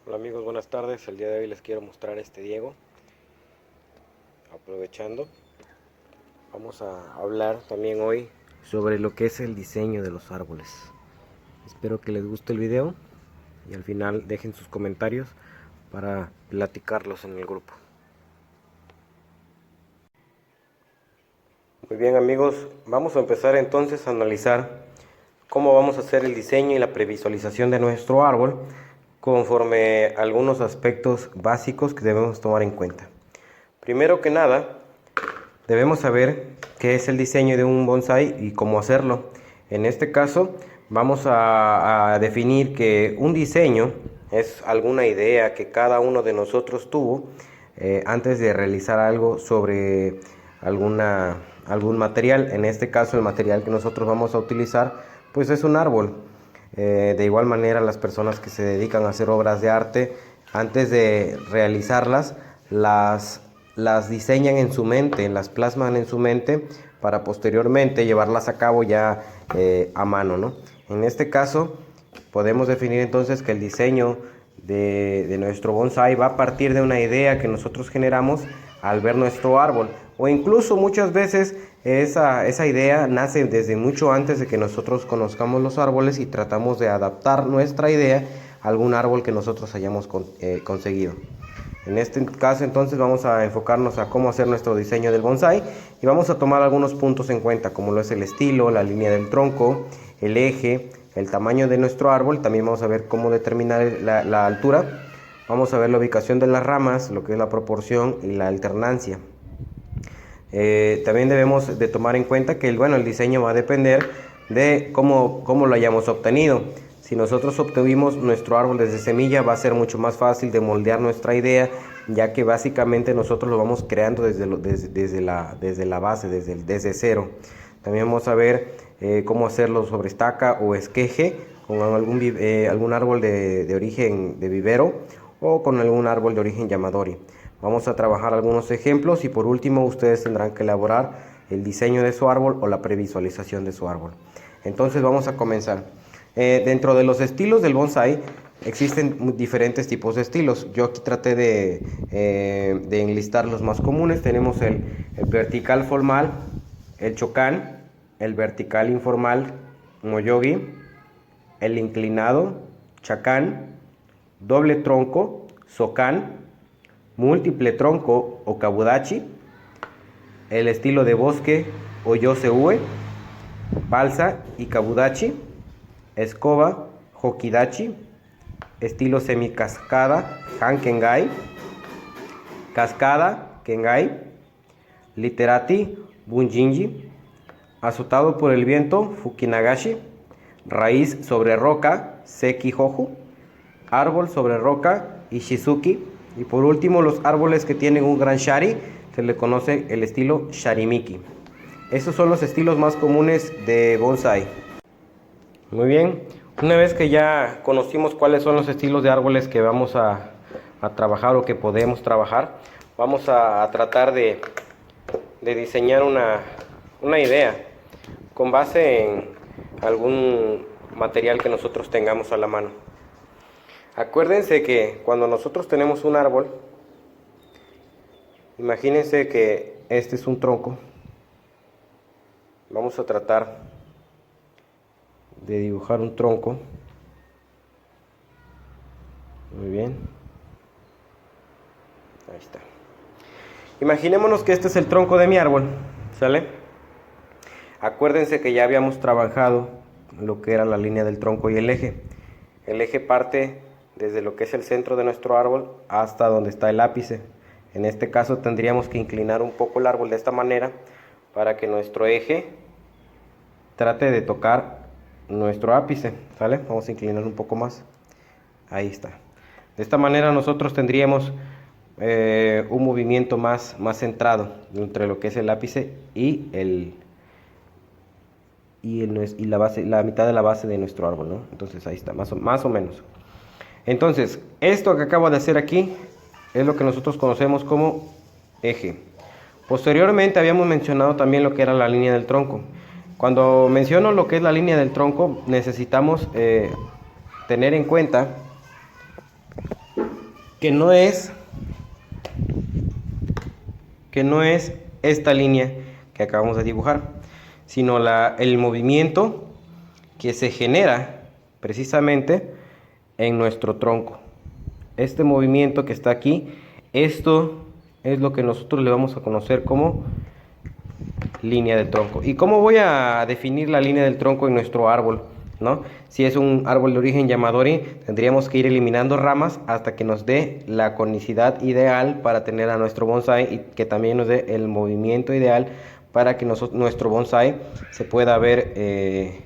Hola amigos, buenas tardes. El día de hoy les quiero mostrar este Diego. Aprovechando, vamos a hablar también hoy sobre lo que es el diseño de los árboles. Espero que les guste el video y al final dejen sus comentarios para platicarlos en el grupo. Muy bien amigos, vamos a empezar entonces a analizar cómo vamos a hacer el diseño y la previsualización de nuestro árbol conforme a algunos aspectos básicos que debemos tomar en cuenta. Primero que nada, debemos saber qué es el diseño de un bonsái y cómo hacerlo. En este caso, vamos a definir que un diseño es alguna idea que cada uno de nosotros tuvo antes de realizar algo sobre algún material. En este caso, el material que nosotros vamos a utilizar, pues es un árbol. De igual manera, las personas que se dedican a hacer obras de arte, antes de realizarlas, las diseñan en su mente, las plasman en su mente para posteriormente llevarlas a cabo ya a mano, ¿no? En este caso, podemos definir entonces que el diseño de nuestro bonsái va a partir de una idea que nosotros generamos al ver nuestro árbol, o incluso muchas veces esa idea nace desde mucho antes de que nosotros conozcamos los árboles y tratamos de adaptar nuestra idea a algún árbol que nosotros hayamos conseguido. En este caso entonces vamos a enfocarnos a cómo hacer nuestro diseño del bonsái y vamos a tomar algunos puntos en cuenta, como lo es el estilo, la línea del tronco, el eje, el tamaño de nuestro árbol. También vamos a ver cómo determinar la altura. Vamos a ver la ubicación de las ramas, lo que es la proporción y la alternancia. También debemos de tomar en cuenta que el diseño va a depender de cómo lo hayamos obtenido. Si nosotros obtuvimos nuestro árbol desde semilla, va a ser mucho más fácil de moldear nuestra idea, ya que básicamente nosotros lo vamos creando desde la base, desde cero. También vamos a ver cómo hacerlo sobre estaca o esqueje, con algún árbol de origen de vivero o con algún árbol de origen yamadori. Vamos a trabajar algunos ejemplos y por último ustedes tendrán que elaborar el diseño de su árbol o la previsualización de su árbol. Entonces vamos a comenzar. Dentro de los estilos del bonsái existen diferentes tipos de estilos. Yo aquí traté de enlistar los más comunes. Tenemos el vertical formal, el chocán, el vertical informal, moyogi, el inclinado, chacán, doble tronco, socán, múltiple tronco o kabudachi, el estilo de bosque o yose-ue, balsa y kabudachi, escoba, hokidachi, estilo semicascada, hankengai, cascada, kengai, literati, bunjinji, azotado por el viento, fukinagashi, raíz sobre roca, seki-hoju, árbol sobre roca, ishizuki, y por último los árboles que tienen un gran shari, se le conoce el estilo sharimiki. Esos son los estilos más comunes de bonsái. Muy bien, una vez que ya conocimos cuáles son los estilos de árboles que vamos a trabajar o que podemos trabajar, vamos a tratar de diseñar una idea con base en algún material que nosotros tengamos a la mano. Acuérdense que cuando nosotros tenemos un árbol, imagínense que este es un tronco. Vamos a tratar de dibujar un tronco. Muy bien. Ahí está. Imaginémonos que este es el tronco de mi árbol, ¿sale? Acuérdense que ya habíamos trabajado lo que era la línea del tronco y el eje. El eje parte desde lo que es el centro de nuestro árbol hasta donde está el ápice. En este caso tendríamos que inclinar un poco el árbol de esta manera para que nuestro eje trate de tocar nuestro ápice, ¿sale? Vamos a inclinar un poco más. Ahí está. De esta manera nosotros tendríamos un movimiento más centrado entre lo que es el ápice y la base, la mitad de la base de nuestro árbol, ¿no? Entonces ahí está, más o menos. Entonces, esto que acabo de hacer aquí es lo que nosotros conocemos como eje. Posteriormente habíamos mencionado también lo que era la línea del tronco. Cuando menciono lo que es la línea del tronco, necesitamos tener en cuenta que no es esta línea que acabamos de dibujar, sino el movimiento que se genera precisamente en nuestro tronco. Este movimiento que está aquí, esto es lo que nosotros le vamos a conocer como línea del tronco. ¿Y cómo voy a definir la línea del tronco en nuestro árbol, ¿no? Si es un árbol de origen Yamadori, tendríamos que ir eliminando ramas hasta que nos dé la conicidad ideal para tener a nuestro bonsai, y que también nos dé el movimiento ideal para que nuestro bonsai se pueda ver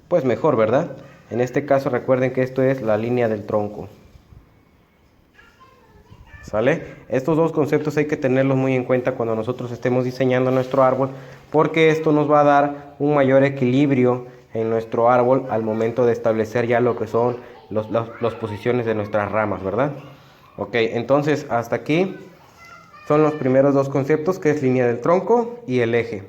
pues mejor, ¿verdad? En este caso recuerden que esto es la línea del tronco. ¿Sale? Estos dos conceptos hay que tenerlos muy en cuenta cuando nosotros estemos diseñando nuestro árbol, porque esto nos va a dar un mayor equilibrio en nuestro árbol al momento de establecer ya lo que son las posiciones de nuestras ramas, ¿verdad? Ok, entonces hasta aquí son los primeros dos conceptos, que es línea del tronco y el eje.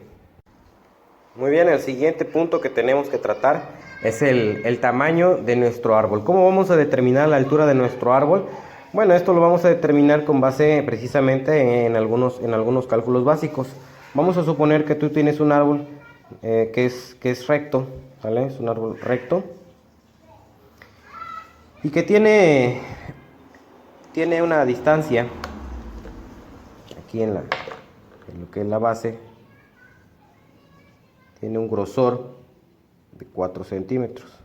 Muy bien, el siguiente punto que tenemos que tratar es el tamaño de nuestro árbol. ¿Cómo vamos a determinar la altura de nuestro árbol? Bueno, esto lo vamos a determinar con base precisamente en algunos cálculos básicos. Vamos a suponer que tú tienes un árbol que es recto, ¿vale? Es un árbol recto y que tiene una distancia aquí en lo que es la base, tiene un grosor de 4 centímetros.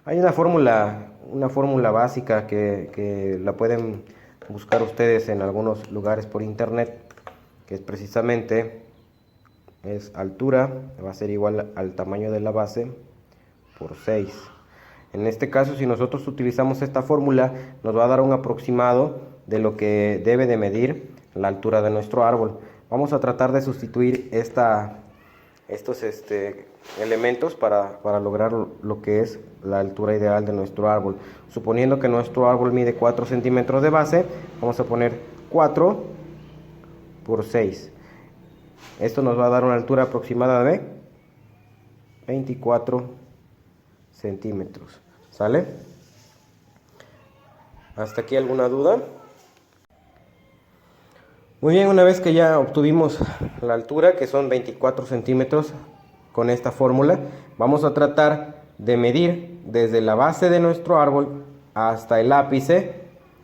Hay una fórmula básica que la pueden buscar ustedes en algunos lugares por internet, que es precisamente altura, va a ser igual al tamaño de la base por 6. En este caso, si nosotros utilizamos esta fórmula, nos va a dar un aproximado de lo que debe de medir la altura de nuestro árbol. Vamos a tratar de sustituir estos elementos para lograr lo que es la altura ideal de nuestro árbol. Suponiendo que nuestro árbol mide 4 centímetros de base, vamos a poner 4 por 6. Esto nos va a dar una altura aproximada de 24 centímetros. ¿Sale? ¿Hasta aquí alguna duda? Muy bien, una vez que ya obtuvimos la altura, que son 24 centímetros con esta fórmula, vamos a tratar de medir desde la base de nuestro árbol hasta el ápice,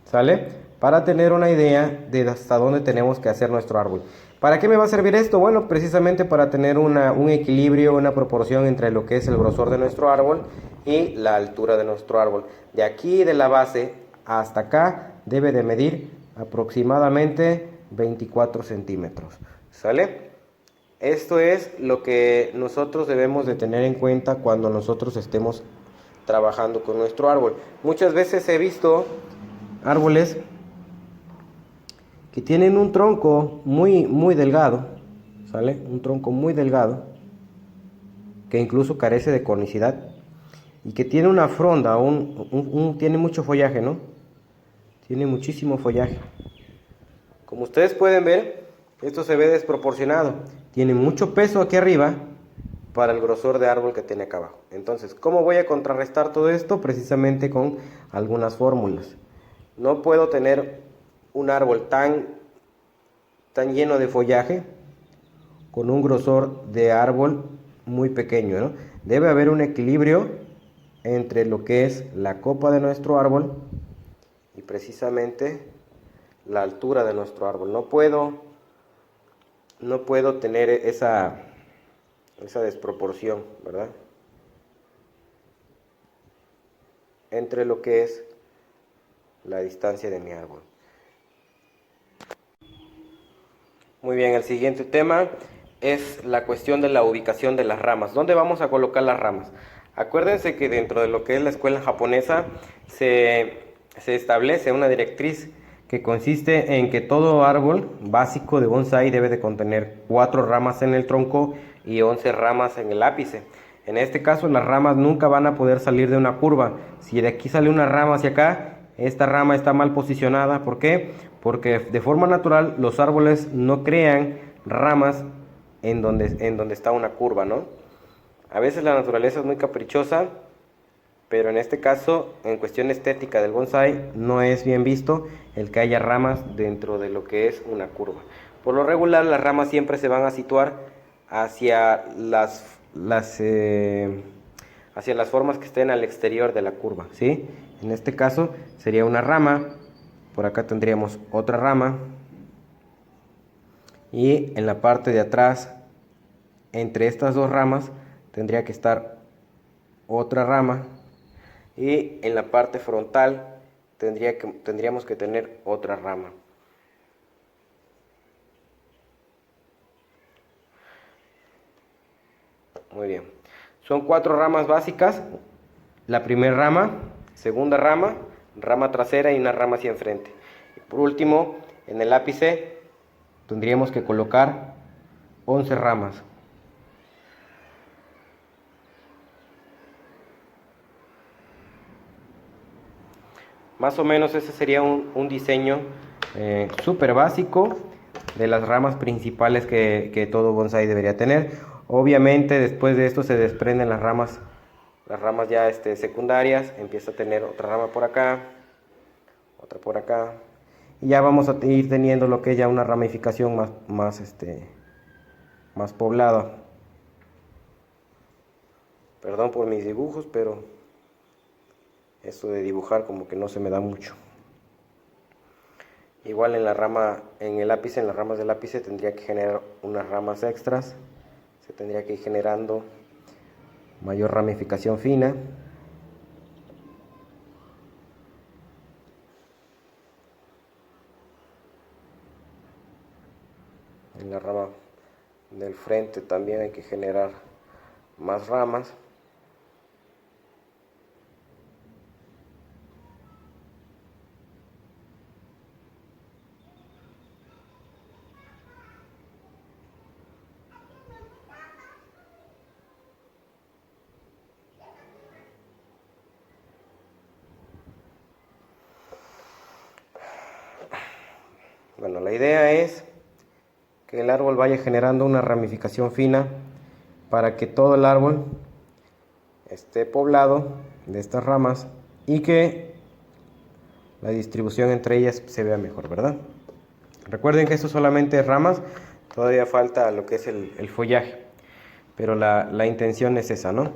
¿sale? Para tener una idea de hasta dónde tenemos que hacer nuestro árbol. ¿Para qué me va a servir esto? Bueno, precisamente para tener un equilibrio, una proporción entre lo que es el grosor de nuestro árbol y la altura de nuestro árbol. De aquí, de la base hasta acá, debe de medir aproximadamente 24 centímetros, ¿sale? Esto es lo que nosotros debemos de tener en cuenta cuando nosotros estemos trabajando con nuestro árbol. Muchas veces he visto árboles que tienen un tronco muy delgado, ¿sale? Un tronco muy delgado, que incluso carece de conicidad, y que tiene una fronda, tiene mucho follaje, ¿no? Tiene muchísimo follaje. Como ustedes pueden ver, esto se ve desproporcionado. Tiene mucho peso aquí arriba para el grosor de árbol que tiene acá abajo. Entonces, ¿cómo voy a contrarrestar todo esto? Precisamente con algunas fórmulas. No puedo tener un árbol tan lleno de follaje con un grosor de árbol muy pequeño, ¿no? Debe haber un equilibrio entre lo que es la copa de nuestro árbol y precisamente la altura de nuestro árbol. No puedo tener esa desproporción, ¿verdad? Entre lo que es la distancia de mi árbol. Muy bien, el siguiente tema es la cuestión de la ubicación de las ramas. ¿Dónde vamos a colocar las ramas? Acuérdense que dentro de lo que es la escuela japonesa se establece una directriz que consiste en que todo árbol básico de bonsai debe de contener 4 ramas en el tronco y 11 ramas en el ápice. En este caso, las ramas nunca van a poder salir de una curva. Si de aquí sale una rama hacia acá, esta rama está mal posicionada. ¿Por qué? Porque de forma natural los árboles no crean ramas en donde está una curva, ¿no? A veces la naturaleza es muy caprichosa, pero en este caso, en cuestión estética del bonsái, no es bien visto el que haya ramas dentro de lo que es una curva. Por lo regular, las ramas siempre se van a situar hacia hacia las formas que estén al exterior de la curva, ¿sí? En este caso sería una rama, por acá tendríamos otra rama, y en la parte de atrás, entre estas dos ramas, tendría que estar otra rama, y en la parte frontal tendríamos que tener otra rama. Muy bien. Son 4 ramas básicas. La primera rama, segunda rama, rama trasera y una rama hacia enfrente. Y por último, en el ápice tendríamos que colocar 11 ramas. Más o menos ese sería un diseño súper básico de las ramas principales que todo bonsái debería tener. Obviamente después de esto se desprenden las ramas ya secundarias, empieza a tener otra rama por acá, otra por acá, y ya vamos a ir teniendo lo que es ya una ramificación más poblada. Perdón por mis dibujos, pero esto de dibujar como que no se me da mucho. Igual en las ramas del ápice tendría que generar unas ramas extras, se tendría que ir generando mayor ramificación fina. En la rama del frente también hay que generar más ramas. Bueno, la idea es que el árbol vaya generando una ramificación fina para que todo el árbol esté poblado de estas ramas y que la distribución entre ellas se vea mejor, ¿verdad? Recuerden que esto solamente es ramas, todavía falta lo que es el follaje, pero la intención es esa, ¿no?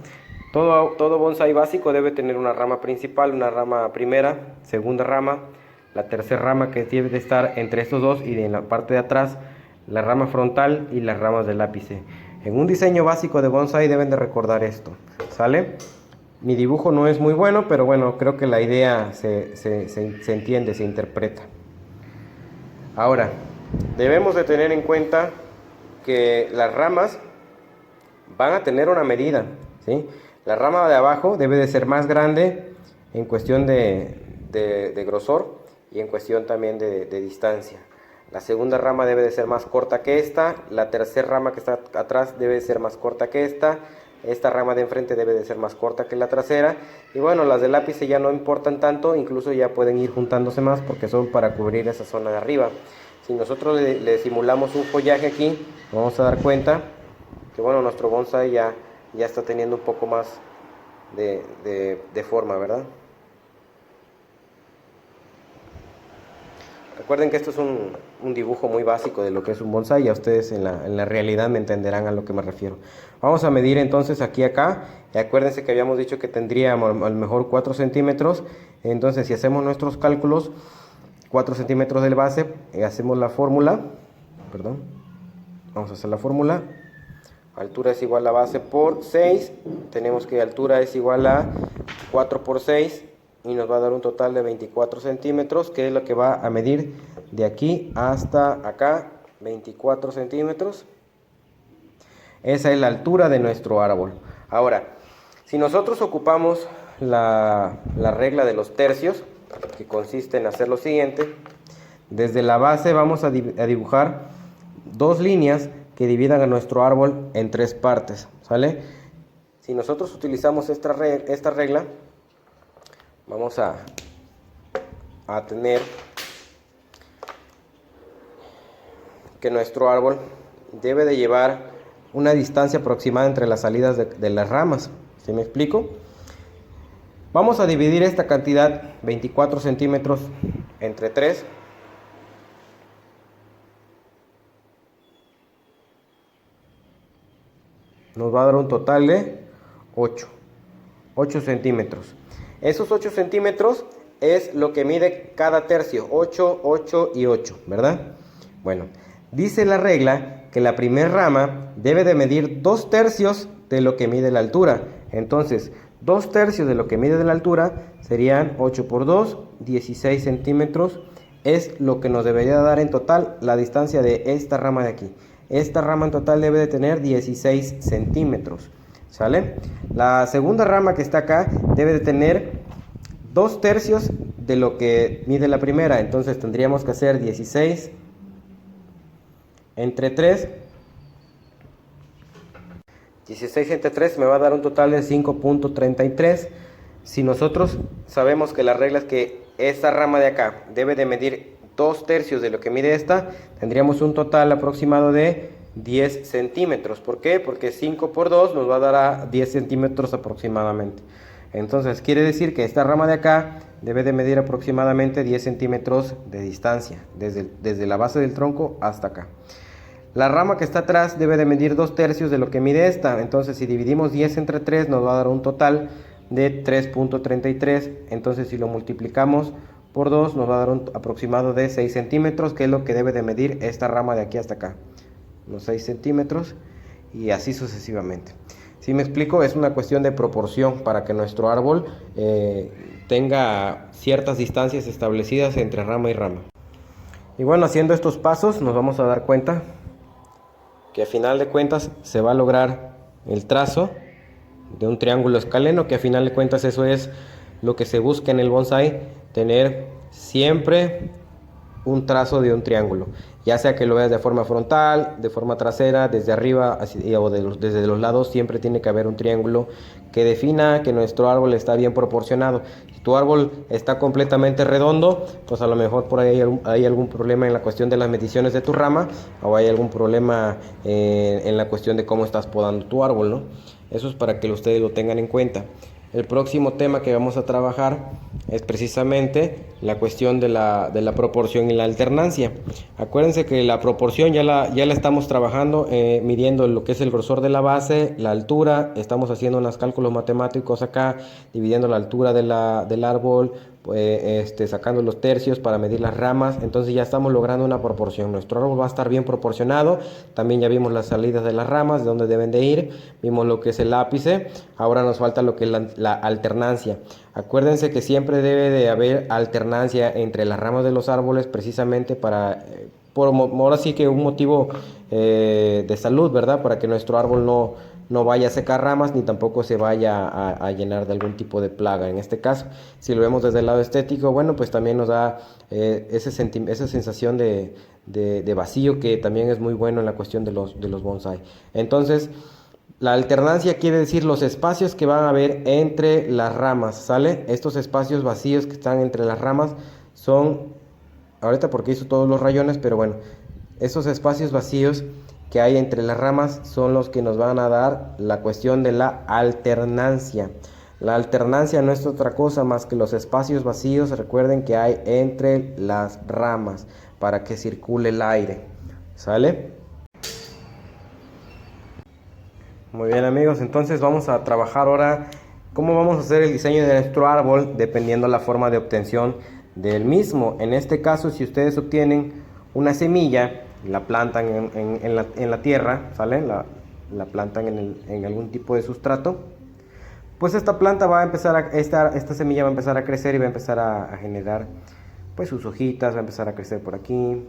Todo bonsái básico debe tener una rama principal, una rama primera, segunda rama, la tercera rama que debe de estar entre estos dos, y en la parte de atrás la rama frontal y las ramas del ápice. En un diseño básico de bonsái deben de recordar esto, ¿sale? Mi dibujo no es muy bueno, pero bueno, creo que la idea se entiende, se interpreta. Ahora, debemos de tener en cuenta que las ramas van a tener una medida, ¿sí? La rama de abajo debe de ser más grande en cuestión de grosor y en cuestión también de distancia. La segunda rama debe de ser más corta que esta, la tercera rama que está atrás debe de ser más corta que esta rama de enfrente debe de ser más corta que la trasera, y bueno, las del ápice ya no importan tanto, incluso ya pueden ir juntándose más porque son para cubrir esa zona de arriba. Si nosotros le simulamos un follaje aquí, vamos a dar cuenta que bueno, nuestro bonsái ya está teniendo un poco más de forma, ¿verdad? Recuerden que esto es un dibujo muy básico de lo que es un bonsái, ya ustedes en la realidad me entenderán a lo que me refiero. Vamos a medir entonces aquí acá, y acuérdense que habíamos dicho que tendríamos a lo mejor 4 centímetros, entonces si hacemos nuestros cálculos, 4 centímetros del base, hacemos la fórmula, perdón, vamos a hacer la fórmula, altura es igual a base por 6, tenemos que altura es igual a 4 por 6, y nos va a dar un total de 24 centímetros, que es lo que va a medir de aquí hasta acá, 24 centímetros. Esa es la altura de nuestro árbol. Ahora, si nosotros ocupamos la regla de los tercios, que consiste en hacer lo siguiente, desde la base vamos a dibujar dos líneas que dividan a nuestro árbol en 3 partes, ¿sale? Si nosotros utilizamos esta regla, vamos a tener que nuestro árbol debe de llevar una distancia aproximada entre las salidas de las ramas. ¿Sí me explico? Vamos a dividir esta cantidad, 24 centímetros, entre 3. Nos va a dar un total de 8 centímetros. Esos 8 centímetros es lo que mide cada tercio, 8, 8 y 8, ¿verdad? Bueno, dice la regla que la primera rama debe de medir 2 tercios de lo que mide la altura. Entonces, 2 tercios de lo que mide de la altura serían 8 por 2, 16 centímetros. Es lo que nos debería dar en total la distancia de esta rama de aquí. Esta rama en total debe de tener 16 centímetros. ¿Sale? La segunda rama que está acá debe de tener 2 tercios de lo que mide la primera. Entonces tendríamos que hacer 16 entre 3. 16 entre 3 me va a dar un total de 5.33. Si nosotros sabemos que la regla es que esta rama de acá debe de medir 2 tercios de lo que mide esta, tendríamos un total aproximado de 10 centímetros. ¿Por qué? Porque 5 por 2 nos va a dar a 10 centímetros aproximadamente. Entonces quiere decir que esta rama de acá debe de medir aproximadamente 10 centímetros de distancia, desde la base del tronco hasta acá. La rama que está atrás debe de medir 2 tercios de lo que mide esta. Entonces si dividimos 10 entre 3 nos va a dar un total de 3.33. Entonces si lo multiplicamos por 2 nos va a dar un aproximado de 6 centímetros, que es lo que debe de medir esta rama de aquí hasta acá. Unos 6 centímetros y así sucesivamente. Si me explico, es una cuestión de proporción para que nuestro árbol tenga ciertas distancias establecidas entre rama y rama. Y bueno, haciendo estos pasos nos vamos a dar cuenta que a final de cuentas se va a lograr el trazo de un triángulo escaleno, que a final de cuentas eso es lo que se busca en el bonsái, tener siempre un trazo de un triángulo, ya sea que lo veas de forma frontal, de forma trasera, desde arriba o desde los lados. Siempre tiene que haber un triángulo que defina que nuestro árbol está bien proporcionado. Si tu árbol está completamente redondo, pues a lo mejor por ahí hay algún problema en la cuestión de las mediciones de tu rama, o hay algún problema en la cuestión de cómo estás podando tu árbol, ¿no? Eso es para que ustedes lo tengan en cuenta. El próximo tema que vamos a trabajar es precisamente la cuestión de la proporción y la alternancia. Acuérdense que la proporción ya la estamos trabajando midiendo lo que es el grosor de la base, la altura. Estamos haciendo unos cálculos matemáticos acá, dividiendo la altura del árbol, sacando los tercios para medir las ramas. Entonces ya estamos logrando una proporción. Nuestro árbol va a estar bien proporcionado. También ya vimos las salidas de las ramas, de dónde deben de ir. Vimos lo que es el ápice. Ahora nos falta lo que es la alternancia. Acuérdense que siempre debe de haber alternancia entre las ramas de los árboles, precisamente para, ahora sí que un motivo de salud, ¿verdad? Para que nuestro árbol no vaya a secar ramas, ni tampoco se vaya a llenar de algún tipo de plaga. En este caso, si lo vemos desde el lado estético, bueno, pues también nos da esa sensación de vacío, que también es muy bueno en la cuestión de los bonsái. Entonces, la alternancia quiere decir los espacios que van a haber entre las ramas, ¿sale? Estos espacios vacíos que están entre las ramas son, ahorita porque hizo todos los rayones, pero bueno, esos espacios vacíos que hay entre las ramas son los que nos van a dar la cuestión de la alternancia. La alternancia no es otra cosa más que los espacios vacíos, recuerden, que hay entre las ramas para que circule el aire, ¿sale? Muy bien, amigos, entonces vamos a trabajar ahora cómo vamos a hacer el diseño de nuestro árbol dependiendo la forma de obtención del mismo. En este caso, si ustedes obtienen una semilla, la plantan en la tierra, ¿sale? La plantan en algún tipo de sustrato, pues esta planta va a empezar esta semilla va a empezar a crecer y va a empezar a generar pues sus hojitas, va a empezar a crecer por aquí.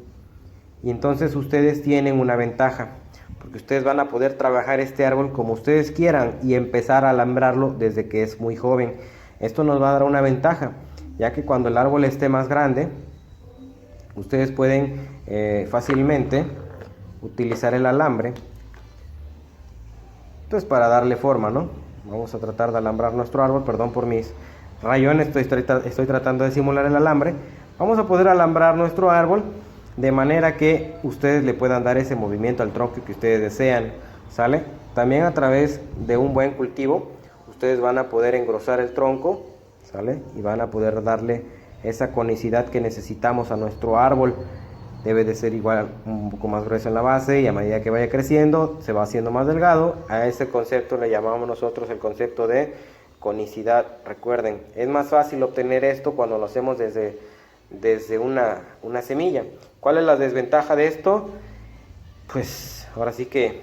Y entonces ustedes tienen una ventaja, porque ustedes van a poder trabajar este árbol como ustedes quieran y empezar a alambrarlo desde que es muy joven. Esto nos va a dar una ventaja, ya que cuando el árbol esté más grande, ustedes pueden fácilmente utilizar el alambre, entonces, para darle forma, ¿no? Vamos a tratar de alambrar nuestro árbol. Perdón por mis rayones, estoy tratando de simular el alambre. Vamos a poder alambrar nuestro árbol de manera que ustedes le puedan dar ese movimiento al tronco que ustedes desean, ¿sale? También a través de un buen cultivo ustedes van a poder engrosar el tronco ¿sale? Y van a poder darle esa conicidad que necesitamos a nuestro árbol. Debe de ser igual, un poco más grueso en la base, y a medida que vaya creciendo se va haciendo más delgado. A ese concepto le llamamos nosotros el concepto de conicidad. Recuerden, es más fácil obtener esto cuando lo hacemos desde una semilla. ¿Cuál es la desventaja de esto? Pues ahora sí que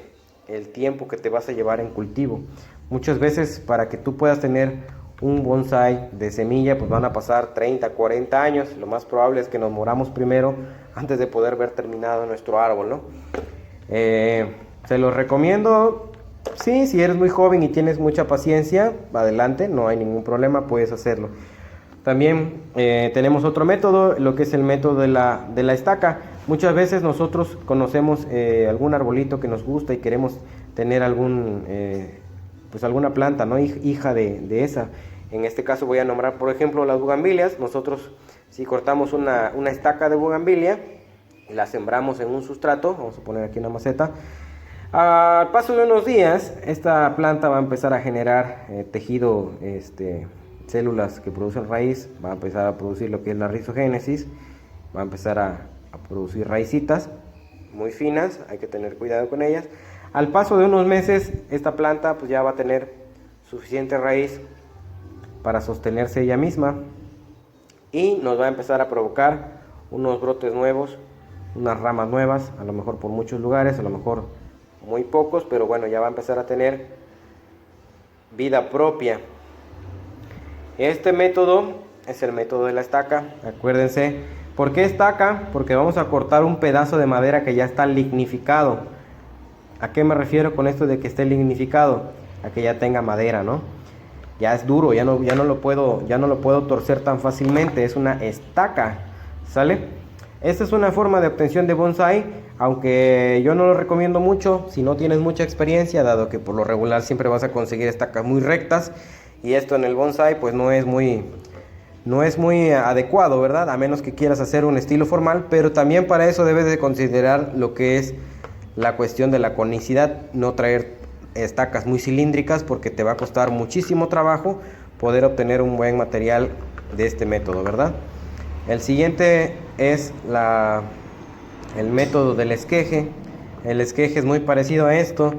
el tiempo que te vas a llevar en cultivo. Muchas veces para que tú puedas tener un bonsai de semilla, pues van a pasar 30, 40 años. Lo más probable es que nos moramos primero antes de poder ver terminado nuestro árbol, ¿no? Se los recomiendo. Sí, si eres muy joven y tienes mucha paciencia, adelante, no hay ningún problema, puedes hacerlo. También tenemos otro método, lo que es el método de la estaca. Muchas veces nosotros conocemos algún arbolito que nos gusta y queremos tener pues alguna planta, ¿no? Hija de esa. En este caso voy a nombrar, por ejemplo, las bugambilias. Nosotros, si cortamos una estaca de bugambilia y la sembramos en un sustrato, vamos a poner aquí una maceta, al paso de unos días, esta planta va a empezar a generar tejido, células que producen raíz, va a empezar a producir lo que es la rizogénesis, va a empezar a producir raicitas muy finas, hay que tener cuidado con ellas. Al paso de unos meses, esta planta pues ya va a tener suficiente raíz para sostenerse ella misma y nos va a empezar a provocar unos brotes nuevos, unas ramas nuevas, a lo mejor por muchos lugares, a lo mejor muy pocos, pero bueno, ya va a empezar a tener vida propia. Este método es el método de la estaca. Acuérdense, ¿por qué estaca? Porque vamos a cortar un pedazo de madera que ya está lignificado. ¿A qué me refiero con esto de que esté lignificado? A que ya tenga madera, ¿no? Ya es duro, ya no lo puedo torcer tan fácilmente. Es una estaca, ¿sale? Esta es una forma de obtención de bonsai, aunque yo no lo recomiendo mucho si no tienes mucha experiencia, dado que por lo regular siempre vas a conseguir estacas muy rectas, y esto en el bonsai pues no es muy adecuado, ¿verdad? A menos que quieras hacer un estilo formal, pero también para eso debes de considerar lo que es la cuestión de la conicidad, no traer estacas muy cilíndricas porque te va a costar muchísimo trabajo poder obtener un buen material de este método, ¿verdad? El siguiente es el método del esqueje. El esqueje es muy parecido a esto.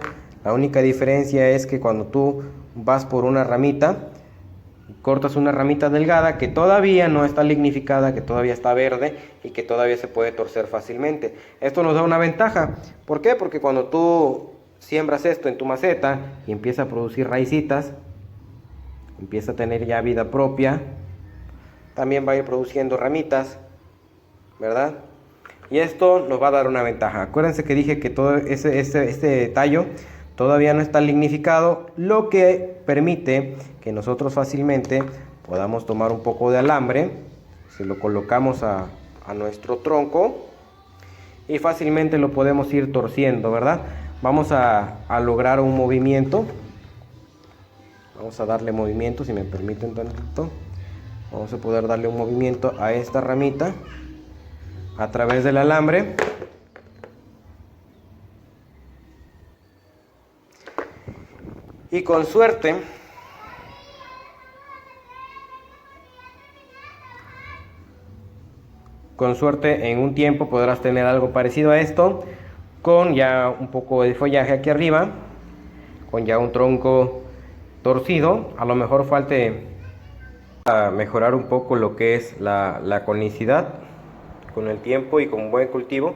La única diferencia es que cuando tú vas por una ramita, cortas una ramita delgada que todavía no está lignificada, que todavía está verde y que todavía se puede torcer fácilmente. Esto nos da una ventaja. ¿Por qué? Porque cuando tú siembras esto en tu maceta y empieza a producir raicitas, empieza a tener ya vida propia, también va a ir produciendo ramitas, ¿verdad? Y esto nos va a dar una ventaja. Acuérdense que dije que todo este tallo todavía no está lignificado, lo que permite que nosotros fácilmente podamos tomar un poco de alambre, se lo colocamos a nuestro tronco y fácilmente lo podemos ir torciendo, ¿verdad? Vamos a lograr un movimiento. Vamos a darle movimiento, si me permiten tantito. Vamos a poder darle un movimiento a esta ramita a través del alambre. Y con suerte en un tiempo podrás tener algo parecido a esto, con ya un poco de follaje aquí arriba, con ya un tronco torcido. A lo mejor falte a mejorar un poco lo que es la conicidad. Con el tiempo y con un buen cultivo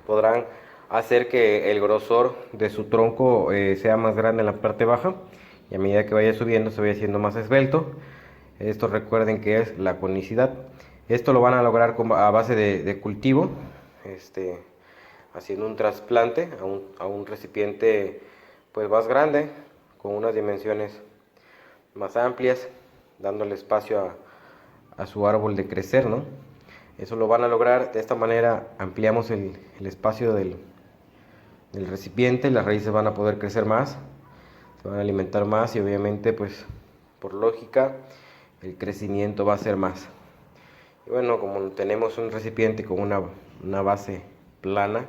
podrán hacer que el grosor de su tronco sea más grande en la parte baja, y a medida que vaya subiendo se vaya haciendo más esbelto. Esto recuerden que es la conicidad. Esto lo van a lograr a base de cultivo, haciendo un trasplante a un recipiente pues más grande, con unas dimensiones más amplias, dándole espacio a su árbol de crecer, ¿no? Eso lo van a lograr. De esta manera ampliamos el espacio del recipiente, las raíces van a poder crecer más, se van a alimentar más y obviamente pues por lógica el crecimiento va a ser más. Y bueno, como tenemos un recipiente con una base plana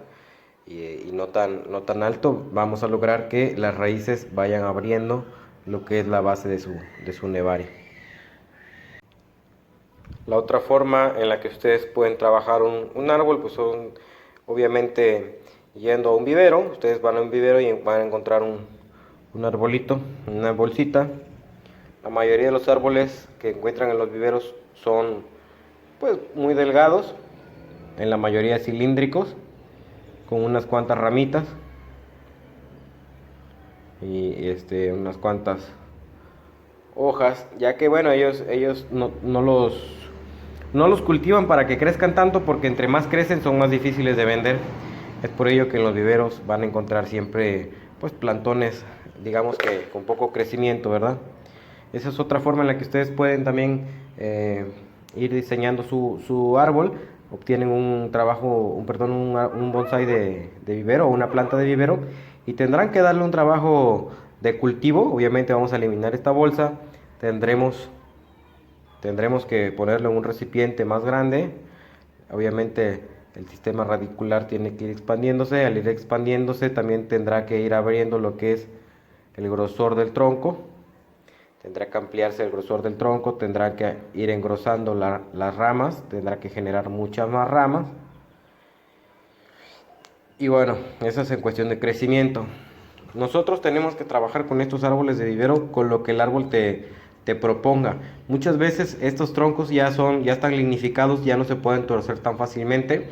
y no tan alto, vamos a lograr que las raíces vayan abriendo lo que es la base de su nevaria. La otra forma en la que ustedes pueden trabajar un árbol, pues son obviamente yendo a un vivero. Ustedes van a un vivero y van a encontrar un arbolito, una bolsita. La mayoría de los árboles que encuentran en los viveros son pues muy delgados, en la mayoría cilíndricos, con unas cuantas ramitas y unas cuantas hojas, ya que bueno, ellos no los cultivan para que crezcan tanto, porque entre más crecen son más difíciles de vender. Es por ello que en los viveros van a encontrar siempre pues plantones, digamos que con poco crecimiento, ¿verdad? Esa es otra forma en la que ustedes pueden también ir diseñando su árbol. Obtienen un trabajo, un bonsai de vivero o una planta de vivero, y tendrán que darle un trabajo de cultivo. Obviamente vamos a eliminar esta bolsa. Tendremos que ponerle un recipiente más grande. Obviamente el sistema radicular tiene que ir expandiéndose. Al ir expandiéndose también tendrá que ir abriendo lo que es el grosor del tronco. Tendrá que ampliarse el grosor del tronco, tendrá que ir engrosando las ramas, tendrá que generar muchas más ramas. Y bueno, eso es en cuestión de crecimiento. Nosotros tenemos que trabajar con estos árboles de vivero con lo que el árbol te proponga. Muchas veces estos troncos ya están lignificados, ya no se pueden torcer tan fácilmente.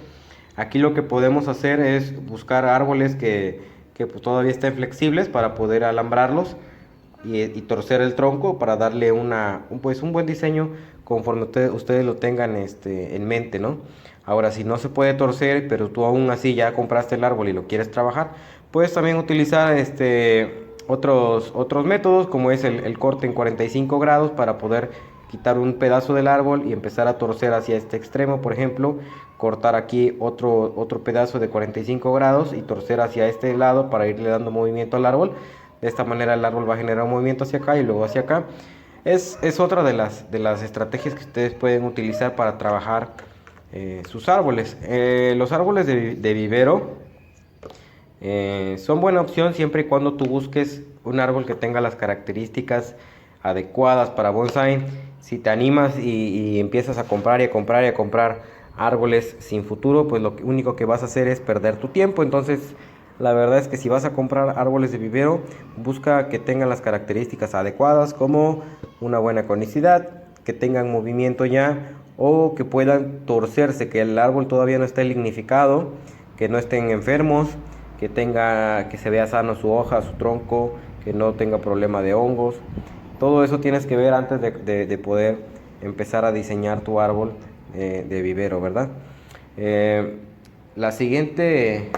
Aquí lo que podemos hacer es buscar árboles que pues todavía estén flexibles para poder alambrarlos y torcer el tronco para darle un buen diseño conforme ustedes lo tengan en mente, ¿no? Ahora, si no se puede torcer, pero tú aún así ya compraste el árbol y lo quieres trabajar, puedes también utilizar otros métodos, como es el corte en 45 grados, para poder quitar un pedazo del árbol y empezar a torcer hacia este extremo. Por ejemplo, cortar aquí otro pedazo de 45 grados y torcer hacia este lado para irle dando movimiento al árbol. De esta manera el árbol va a generar un movimiento hacia acá y luego hacia acá. Es otra de las estrategias que ustedes pueden utilizar para trabajar sus árboles. Los árboles de vivero son buena opción siempre y cuando tú busques un árbol que tenga las características adecuadas para bonsai. Si te animas y empiezas a comprar y a comprar y a comprar árboles sin futuro, pues lo único que vas a hacer es perder tu tiempo. Entonces, la verdad es que si vas a comprar árboles de vivero, busca que tengan las características adecuadas, como una buena conicidad, que tengan movimiento ya, o que puedan torcerse, que el árbol todavía no esté lignificado, que no estén enfermos, que se vea sano su hoja, su tronco, que no tenga problema de hongos. Todo eso tienes que ver antes de poder empezar a diseñar tu árbol de vivero, ¿verdad? La siguiente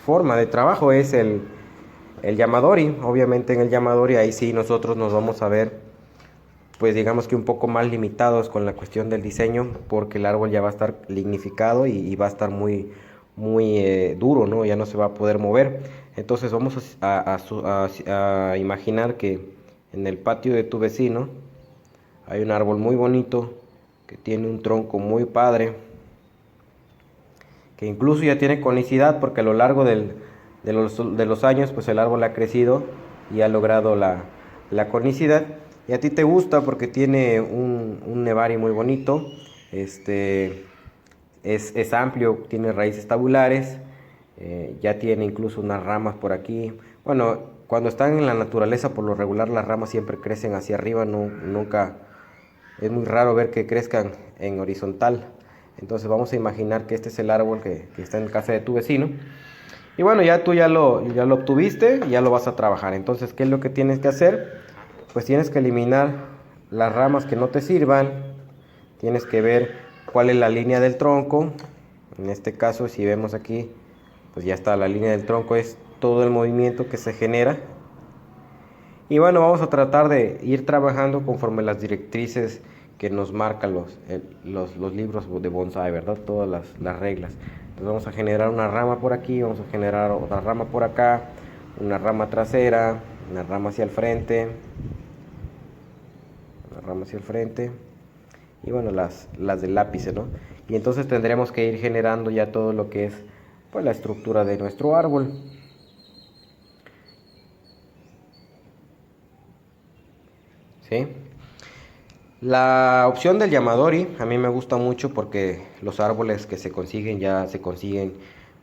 forma de trabajo es el Yamadori. Obviamente en el Yamadori ahí sí nosotros nos vamos a ver, pues digamos que un poco más limitados con la cuestión del diseño, porque el árbol ya va a estar lignificado y va a estar muy duro, ¿no? Ya no se va a poder mover. Entonces vamos a imaginar que en el patio de tu vecino hay un árbol muy bonito que tiene un tronco muy padre, que incluso ya tiene conicidad, porque a lo largo de los años pues el árbol ha crecido y ha logrado la conicidad, y a ti te gusta porque tiene un nevari muy bonito. Es amplio, tiene raíces tabulares, ya tiene incluso unas ramas por aquí. Bueno, cuando están en la naturaleza, por lo regular las ramas siempre crecen hacia arriba, nunca, es muy raro ver que crezcan en horizontal. Entonces vamos a imaginar que este es el árbol que está en casa de tu vecino. Y bueno, ya tú ya lo obtuviste y ya lo vas a trabajar. Entonces, ¿qué es lo que tienes que hacer? Pues tienes que eliminar las ramas que no te sirvan. Tienes que ver cuál es la línea del tronco. En este caso, si vemos aquí, pues ya está la línea del tronco, es todo el movimiento que se genera. Y bueno, vamos a tratar de ir trabajando conforme las directrices que nos marcan los libros de bonsai, ¿verdad? Todas las reglas. Entonces vamos a generar una rama por aquí, vamos a generar otra rama por acá, una rama trasera, una rama hacia el frente, una rama hacia el frente, y bueno, las del lápiz, ¿no? Y entonces tendremos que ir generando ya todo lo que es pues la estructura de nuestro árbol. ¿Sí? La opción del Yamadori a mí me gusta mucho porque los árboles que se consiguen ya se consiguen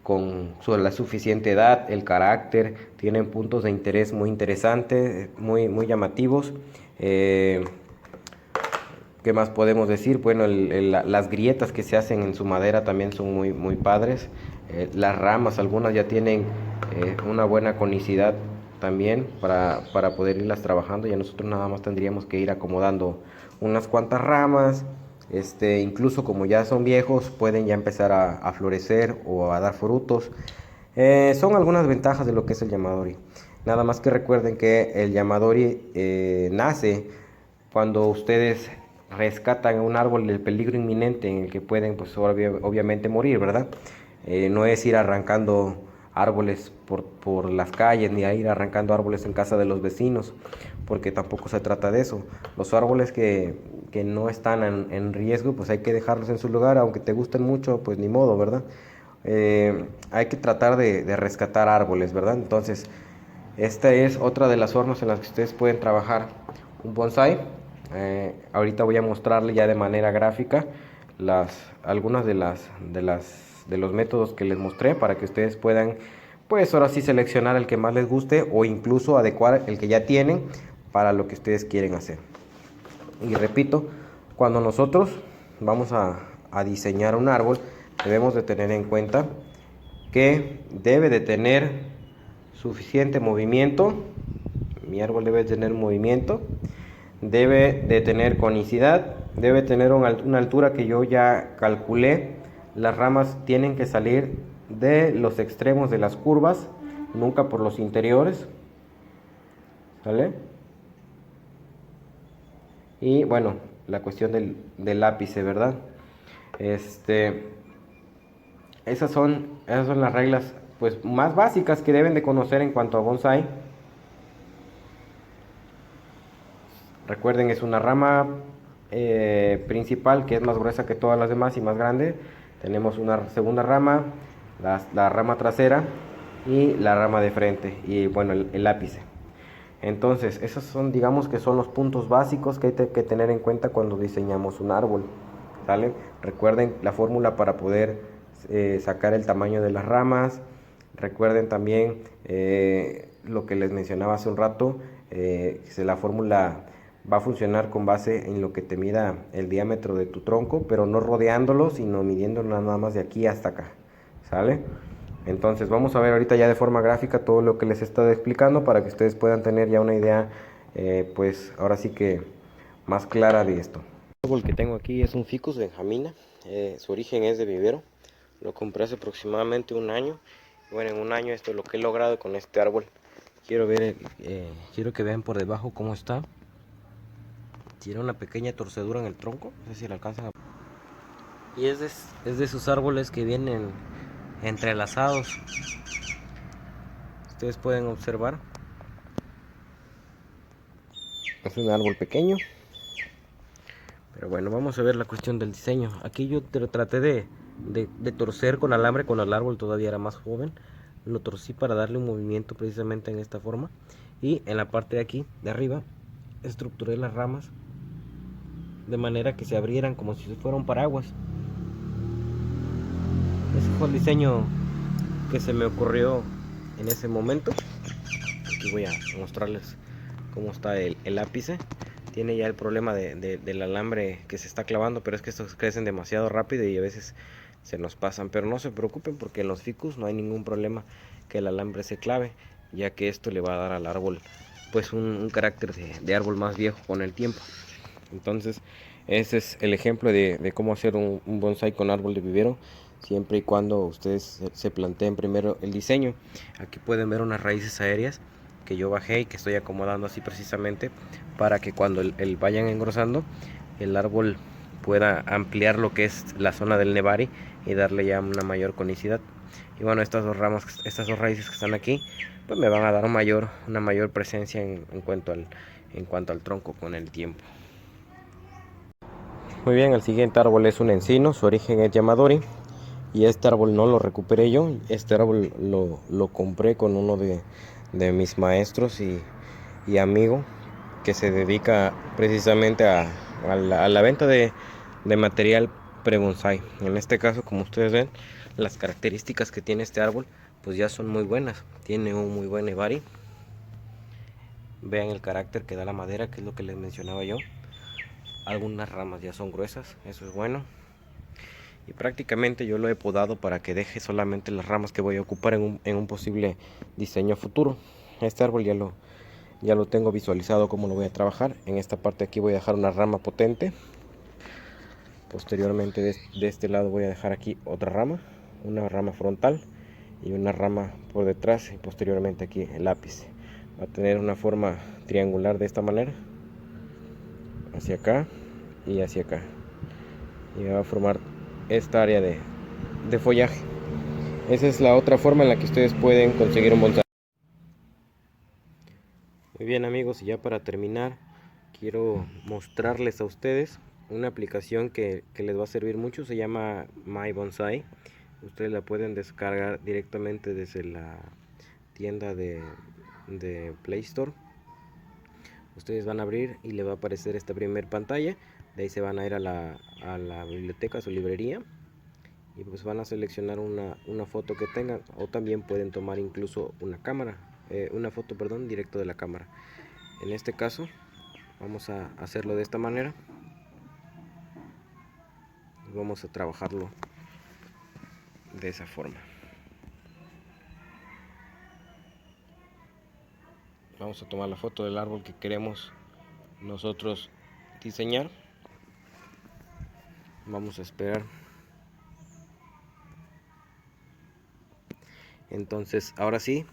con la suficiente edad, el carácter, tienen puntos de interés muy interesantes, muy llamativos. Eh, ¿Qué más podemos decir? Bueno, las grietas que se hacen en su madera también son muy padres. Las ramas, algunas ya tienen una buena conicidad también para poder irlas trabajando. Ya nosotros nada más tendríamos que ir acomodando unas cuantas ramas. Incluso como ya son viejos, pueden ya empezar a florecer o a dar frutos. Son algunas ventajas de lo que es el Yamadori. Nada más que recuerden que el Yamadori nace cuando ustedes rescatan un árbol del peligro inminente en el que pueden pues obviamente morir, ¿verdad? No es ir arrancando árboles por las calles ni a ir arrancando árboles en casa de los vecinos, porque tampoco se trata de eso. Los árboles que no están en riesgo, pues hay que dejarlos en su lugar, aunque te gusten mucho, pues ni modo, ¿verdad? Hay que tratar de rescatar árboles, ¿verdad? Entonces, esta es otra de las formas en las que ustedes pueden trabajar un bonsai. Ahorita voy a mostrarle ya de manera gráfica algunas de los métodos que les mostré para que ustedes puedan, pues ahora sí seleccionar el que más les guste o incluso adecuar el que ya tienen para lo que ustedes quieren hacer. Y repito, cuando nosotros vamos a diseñar un árbol, debemos de tener en cuenta que debe de tener suficiente movimiento. Mi árbol debe tener movimiento, debe de tener conicidad, debe tener una altura que yo ya calculé. Las ramas tienen que salir de los extremos de las curvas, nunca por los interiores, ¿vale? Y bueno, la cuestión del ápice, ¿verdad? Esas son las reglas pues más básicas que deben de conocer en cuanto a bonsai. Recuerden, es una rama principal que es más gruesa que todas las demás y más grande. Tenemos una segunda rama, la rama trasera y la rama de frente y bueno, el ápice. Entonces, esos son, digamos que son los puntos básicos que hay que tener en cuenta cuando diseñamos un árbol, ¿sale? Recuerden la fórmula para poder sacar el tamaño de las ramas. Recuerden también lo que les mencionaba hace un rato, que la fórmula va a funcionar con base en lo que te mida el diámetro de tu tronco, pero no rodeándolo, sino midiéndolo nada más de aquí hasta acá, ¿sale? Entonces vamos a ver ahorita ya de forma gráfica todo lo que les he estado explicando para que ustedes puedan tener ya una idea, pues ahora sí que más clara de esto. El árbol que tengo aquí es un Ficus benjamina, su origen es de vivero, lo compré hace aproximadamente un año. Bueno, en un año esto es lo que he logrado con este árbol. Quiero que vean por debajo cómo está. Tiene una pequeña torcedura en el tronco, no sé si la alcanzan a... Y es de esos árboles que vienen entrelazados. Ustedes pueden observar. Es un árbol pequeño. Pero bueno, vamos a ver la cuestión del diseño. Aquí yo traté de torcer con alambre cuando el árbol todavía era más joven. Lo torcí para darle un movimiento precisamente en esta forma. Y en la parte de aquí, de arriba, estructuré las ramas de manera que se abrieran como si fuera un paraguas. Ese fue el diseño que se me ocurrió en ese momento. Aquí voy a mostrarles cómo está el ápice. Tiene ya el problema del alambre que se está clavando, pero es que estos crecen demasiado rápido y a veces se nos pasan. Pero no se preocupen porque en los ficus no hay ningún problema que el alambre se clave, ya que esto le va a dar al árbol pues un carácter de árbol más viejo con el tiempo. Entonces ese es el ejemplo de cómo hacer un bonsai con árbol de vivero, siempre y cuando ustedes se planteen primero el diseño. Aquí pueden ver unas raíces aéreas que yo bajé y que estoy acomodando así precisamente para que cuando vayan engrosando el árbol pueda ampliar lo que es la zona del nevari y darle ya una mayor conicidad. Y bueno, estas dos raíces que están aquí pues me van a dar una mayor presencia en cuanto al tronco con el tiempo. Muy bien, el siguiente árbol es un encino, su origen es Yamadori y este árbol no lo recuperé yo, este árbol lo compré con uno de mis maestros y amigo que se dedica precisamente a a la venta de material pre-bonsai. En este caso, como ustedes ven, las características que tiene este árbol pues ya son muy buenas. Tiene un muy buen nebari. Vean el carácter que da la madera, que es lo que les mencionaba yo. Algunas ramas ya son gruesas, eso es bueno. Y prácticamente yo lo he podado para que deje solamente las ramas que voy a ocupar en un posible diseño futuro. Este árbol ya lo tengo visualizado cómo lo voy a trabajar. En esta parte aquí voy a dejar una rama potente. Posteriormente de este lado voy a dejar aquí otra rama, una rama frontal y una rama por detrás, y posteriormente aquí el ápice. Va a tener una forma triangular de esta manera, hacia acá y hacia acá, y va a formar esta área de follaje. Esa es la otra forma en la que ustedes pueden conseguir un bonsai. Muy bien amigos, y ya para terminar quiero mostrarles a ustedes una aplicación que les va a servir mucho. Se llama My Bonsai. Ustedes la pueden descargar directamente desde la tienda de Play Store. Ustedes van a abrir y le va a aparecer esta primer pantalla. De ahí se van a ir a la biblioteca, a su librería, y pues van a seleccionar una foto que tengan, o también pueden tomar incluso una foto, perdón, directo de la cámara. En este caso vamos a hacerlo de esta manera. Vamos a trabajarlo de esa forma. Vamos a tomar la foto del árbol que queremos nosotros diseñar. Vamos a esperar. Entonces ahora sí,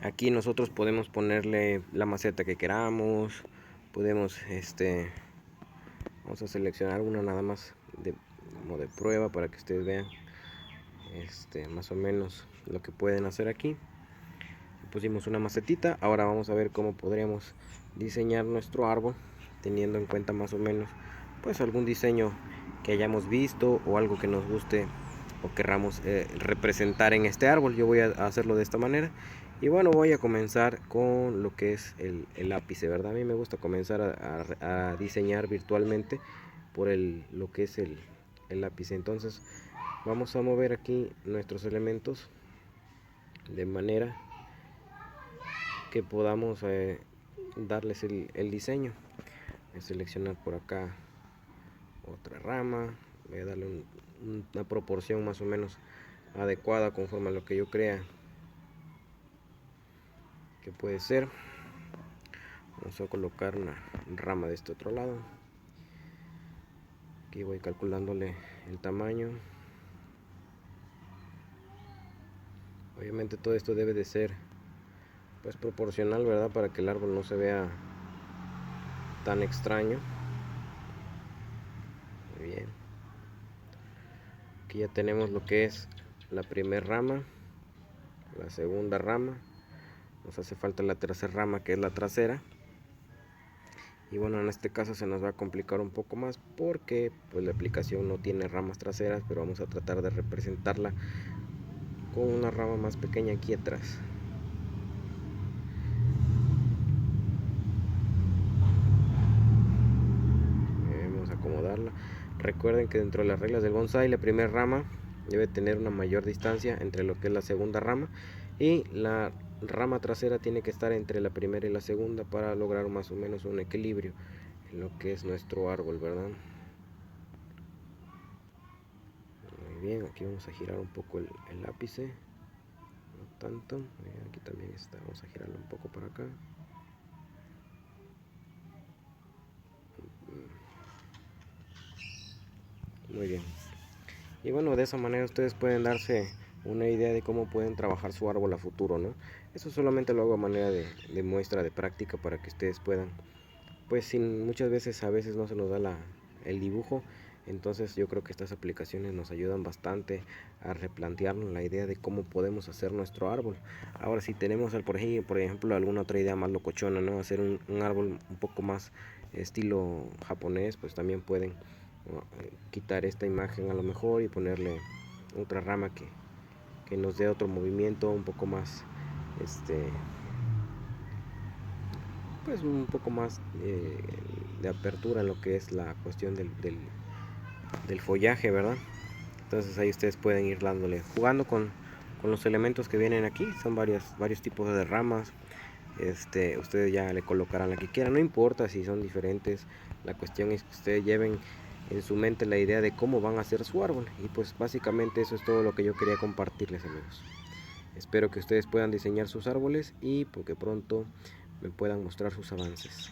aquí nosotros podemos ponerle la maceta que queramos. Podemos vamos a seleccionar una nada más como de prueba para que ustedes vean más o menos lo que pueden hacer aquí. Pusimos una macetita. Ahora vamos a ver cómo podríamos diseñar nuestro árbol, teniendo en cuenta más o menos pues algún diseño que hayamos visto o algo que nos guste o querramos representar en este árbol. Yo voy a hacerlo de esta manera. Y bueno, voy a comenzar con lo que es el ápice, ¿verdad? A mí me gusta comenzar a diseñar virtualmente por lo que es el ápice. Entonces vamos a mover aquí nuestros elementos de manera que podamos darles el diseño. Voy a seleccionar por acá otra rama. Voy a darle una proporción más o menos adecuada conforme a lo que yo crea que puede ser. Vamos a colocar una rama de este otro lado. Aquí voy calculándole el tamaño. Obviamente todo esto debe de ser pues proporcional, ¿verdad? Para que el árbol no se vea tan extraño. Muy bien. Aquí ya tenemos lo que es la primera rama, la segunda rama. Nos hace falta la tercera rama, que es la trasera. Y bueno, en este caso se nos va a complicar un poco más porque pues la aplicación no tiene ramas traseras, pero vamos a tratar de representarla con una rama más pequeña aquí atrás. Vamos a acomodarla. Recuerden que dentro de las reglas del bonsai, la primera rama debe tener una mayor distancia entre lo que es la segunda rama, y la rama trasera tiene que estar entre la primera y la segunda para lograr más o menos un equilibrio en lo que es nuestro árbol, ¿verdad? Muy bien, aquí vamos a girar un poco el ápice, no tanto. Aquí también está, vamos a girarlo un poco para acá. Muy bien. Y bueno, de esa manera ustedes pueden darse una idea de cómo pueden trabajar su árbol a futuro, ¿no? Eso solamente lo hago a manera de muestra, de práctica, para que ustedes puedan, pues sin muchas veces, a veces no se nos da el dibujo. Entonces yo creo que estas aplicaciones nos ayudan bastante a replantearnos la idea de cómo podemos hacer nuestro árbol. Ahora, si tenemos por ejemplo alguna otra idea más locochona, ¿no? Hacer un árbol un poco más estilo japonés, pues también pueden quitar esta imagen a lo mejor y ponerle otra rama que nos dé otro movimiento un poco más pues un poco más de apertura en lo que es la cuestión del follaje, ¿verdad? Entonces ahí ustedes pueden ir dándole, jugando con los elementos que vienen aquí. Son varios tipos de ramas. Ustedes ya le colocarán la que quieran, no importa si son diferentes. La cuestión es que ustedes lleven en su mente la idea de cómo van a hacer su árbol. Y pues básicamente eso es todo lo que yo quería compartirles, amigos. Espero que ustedes puedan diseñar sus árboles y porque pronto me puedan mostrar sus avances.